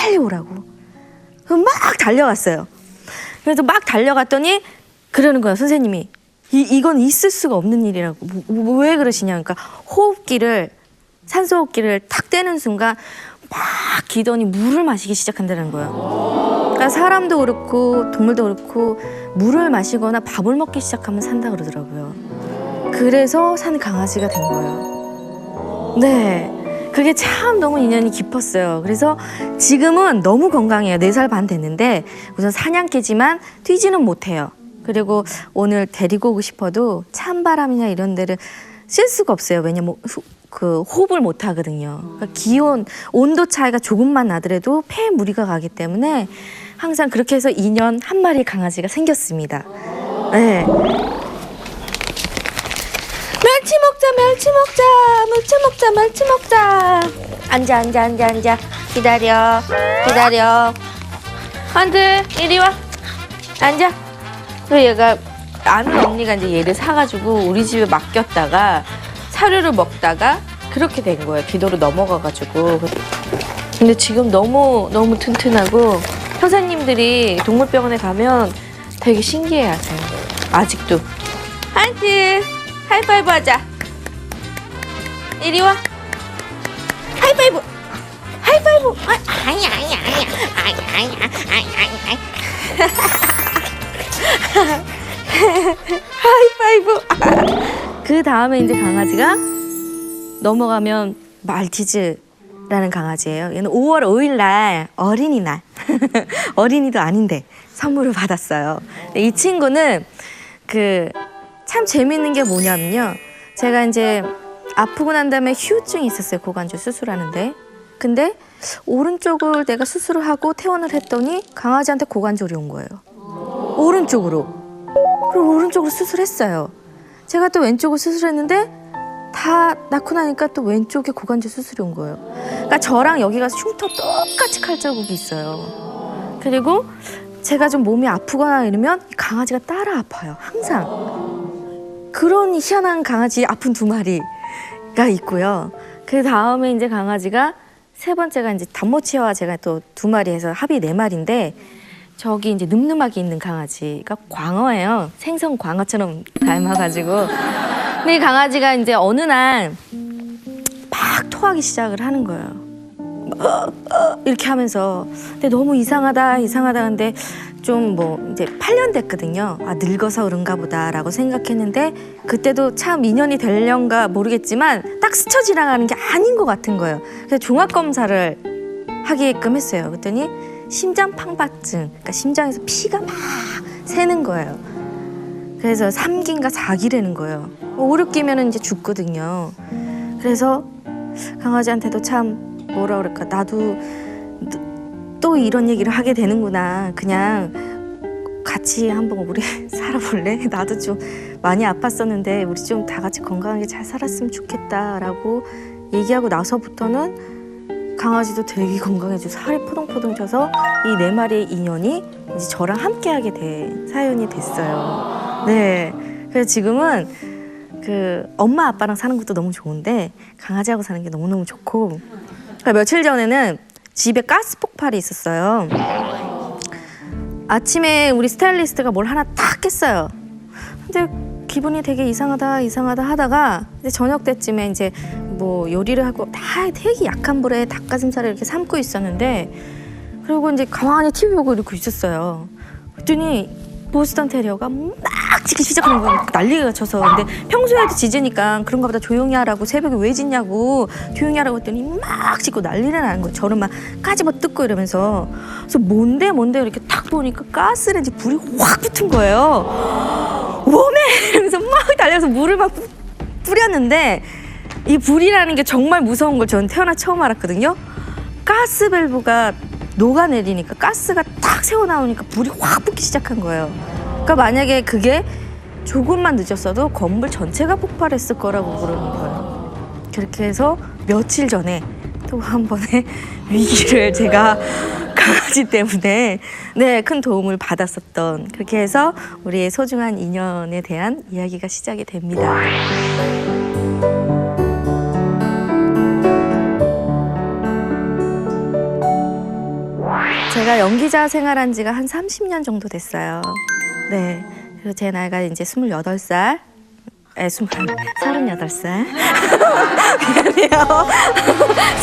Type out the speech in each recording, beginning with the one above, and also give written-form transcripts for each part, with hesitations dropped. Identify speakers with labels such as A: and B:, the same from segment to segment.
A: 빨리 오라고. 그럼 막 달려갔어요. 그래서 막 달려갔더니 그러는 거예요, 선생님이. 이건 있을 수가 없는 일이라고. 왜 그러시냐. 그러니까 호흡기를, 산소 호흡기를 탁 떼는 순간 막 기더니 물을 마시기 시작한다는 거예요. 그러니까 사람도 그렇고 동물도 그렇고 물을 마시거나 밥을 먹기 시작하면 산다 그러더라고요. 그래서 산 강아지가 된 거예요. 네. 그게 참 너무 인연이 깊었어요. 그래서 지금은 너무 건강해요. 4살 반 됐는데 우선 사냥개지만 뛰지는 못해요. 그리고 오늘 데리고 오고 싶어도 찬바람이나 이런 데를 쓸 수가 없어요. 왜냐면 그 호흡을 못 하거든요. 그러니까 기온, 온도 차이가 조금만 나더라도 폐에 무리가 가기 때문에 항상 그렇게 해서 2년 한 마리 강아지가 생겼습니다. 네. 멸치 먹자, 멸치 먹자, 멸치 먹자, 멸치 먹자. 앉아. 기다려. 한들 이리 와. 앉아. 그래서 얘가 아는 언니가 이제 얘를 사가지고 우리 집에 맡겼다가 사료를 먹다가 그렇게 된 거예요. 기도로 넘어가가지고. 근데 지금 너무 튼튼하고 선생님들이 동물병원에 가면 되게 신기해하세요. 아직도. 한들 하이파이브 하자. 이리 와. 하이파이브. 아니야. 하이파이브. 그 다음에 이제 강아지가 넘어가면 말티즈라는 강아지예요. 얘는 5월 5일 날 어린이날 어린이도 아닌데 선물을 받았어요. 이 친구는 참 재밌는 게 뭐냐면요. 제가 이제 아프고 난 다음에 휴증이 있었어요. 고관절 수술하는데. 근데 오른쪽을 내가 수술을 하고 퇴원을 했더니 강아지한테 고관절이 온 거예요. 오른쪽으로. 그리고 오른쪽으로 수술했어요. 제가 또 왼쪽을 수술했는데 다 낳고 나니까 또 왼쪽에 고관절 수술이 온 거예요. 그러니까 저랑 여기가 흉터 똑같이 칼자국이 있어요. 그리고 제가 좀 몸이 아프거나 이러면 강아지가 따라 아파요. 항상. 그런 희한한 강아지 아픈 2마리가 있고요. 그 다음에 이제 강아지가 세 번째가 이제 단모치와 제가 또 2마리 해서 합이 4마리인데 저기 이제 늠름하게 있는 강아지가 광어예요. 생선 광어처럼 닮아가지고. 근데 이 강아지가 이제 어느 날 막 토하기 시작을 하는 거예요. 이렇게 하면서. 근데 너무 이상하다. 근데 좀 이제 8년 됐거든요. 아, 늙어서 그런가 보다라고 생각했는데 그때도 참 인연이 되려는가 모르겠지만 딱 스쳐 지나가는 게 아닌 것 같은 거예요. 그래서 종합검사를 하게끔 했어요. 그랬더니 심장 판박증, 그러니까 심장에서 피가 막 새는 거예요. 그래서 3기인가 4기라는 거예요. 5, 6기면 이제 죽거든요. 그래서 강아지한테도 참 뭐라 그럴까, 나도 또 이런 얘기를 하게 되는구나. 그냥 같이 한번 우리 살아볼래? 나도 좀 많이 아팠었는데 우리 좀 다 같이 건강하게 잘 살았으면 좋겠다라고 얘기하고 나서부터는 강아지도 되게 건강해지고 살이 포동포동 쪄서 이 4마리의 인연이 이제 저랑 함께하게 된 사연이 됐어요. 네, 그래서 지금은 엄마 아빠랑 사는 것도 너무 좋은데 강아지하고 사는 게 너무너무 좋고. 그러니까 며칠 전에는 집에 가스 폭발이 있었어요. 아침에 우리 스타일리스트가 뭘 하나 딱 했어요. 근데 기분이 되게 이상하다 하다가 이제 저녁 때쯤에 이제 요리를 하고 다 되게 약한 불에 닭가슴살을 이렇게 삶고 있었는데, 그리고 이제 가만히 TV 보고 이러고 있었어요. 그랬더니 보스턴 테리어가 막 짖기 시작하는 거예요. 난리가 쳐서. 근데 평소에도 짖으니까 그런가 보다 조용히 하라고, 새벽에 왜 짖냐고 조용히 하라고 했더니 막 짖고 난리가 나는 거예요. 저는 막 까집어 뜯고 이러면서. 그래서 뭔데 이렇게 딱 보니까 가스레인지 불이 확 붙은 거예요. 웜에! 이러면서 막 달려서 물을 막 뿌렸는데, 이 불이라는 게 정말 무서운 걸 저는 태어나 처음 알았거든요. 가스 밸브가 녹아내리니까 가스가 탁 새어나오니까 불이 확 붙기 시작한 거예요. 그러니까 만약에 그게 조금만 늦었어도 건물 전체가 폭발했을 거라고 그러는 거예요. 그렇게 해서 며칠 전에 또 한 번의 위기를 제가 강아지 때문에 큰 도움을 받았었던, 그렇게 해서 우리의 소중한 인연에 대한 이야기가 시작이 됩니다. 제가 연기자 생활한 지가 한 30년 정도 됐어요. 네. 그리고 제 나이가 이제 28살. 38살. 미안해요.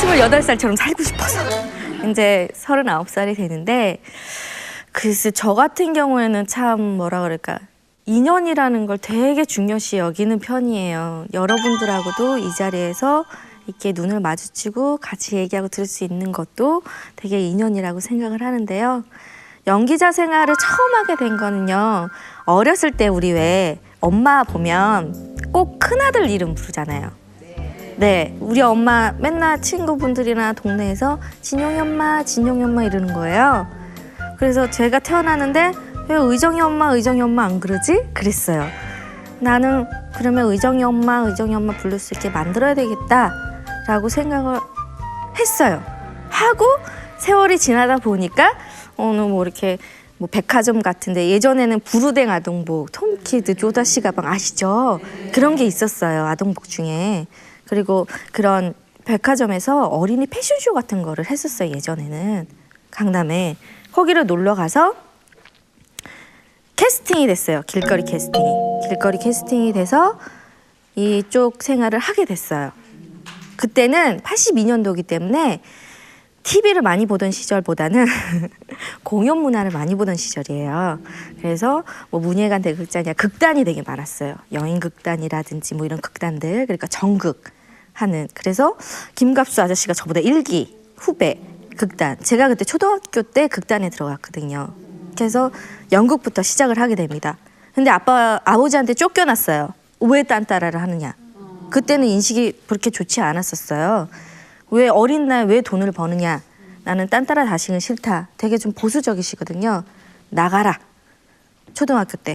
A: 28살처럼 살고 싶어서. 이제 39살이 되는데, 글쎄, 저 같은 경우에는 참 뭐라 그럴까. 인연이라는 걸 되게 중요시 여기는 편이에요. 여러분들하고도 이 자리에서 이렇게 눈을 마주치고 같이 얘기하고 들을 수 있는 것도 되게 인연이라고 생각을 하는데요. 연기자 생활을 처음 하게 된 거는요. 어렸을 때 우리 왜 엄마 보면 꼭 큰아들 이름 부르잖아요. 네, 우리 엄마 맨날 친구분들이나 동네에서 진용이 엄마 이러는 거예요. 그래서 제가 태어나는데 왜 의정이 엄마 안 그러지? 그랬어요. 나는 그러면 의정이 엄마 부를 수 있게 만들어야 되겠다라고 생각을 했어요. 하고 세월이 지나다 보니까 어느 뭐 이렇게 뭐 백화점 같은데 예전에는 부르댕 아동복, 톰키드, 조다시 가방 아시죠? 그런 게 있었어요. 아동복 중에. 그리고 그런 백화점에서 어린이 패션쇼 같은 거를 했었어요. 예전에는. 강남에. 거기를 놀러 가서 캐스팅이 됐어요. 길거리 캐스팅이 돼서 이쪽 생활을 하게 됐어요. 그때는 82년도이기 때문에 TV를 많이 보던 시절보다는 공연 문화를 많이 보던 시절이에요. 그래서 뭐 문예관 대극장이야 극단이 되게 많았어요. 여인극단이라든지 뭐 이런 극단들, 그러니까 정극 하는. 그래서 김갑수 아저씨가 저보다 1기 후배 극단. 제가 그때 초등학교 때 극단에 들어갔거든요. 그래서 연극부터 시작을 하게 됩니다. 근데 아버지한테 쫓겨났어요. 왜 딴따라를 하느냐. 그때는 인식이 그렇게 좋지 않았었어요. 왜 어린 날 왜 돈을 버느냐. 나는 딴따라 다시는 싫다. 되게 좀 보수적이시거든요. 나가라. 초등학교 때.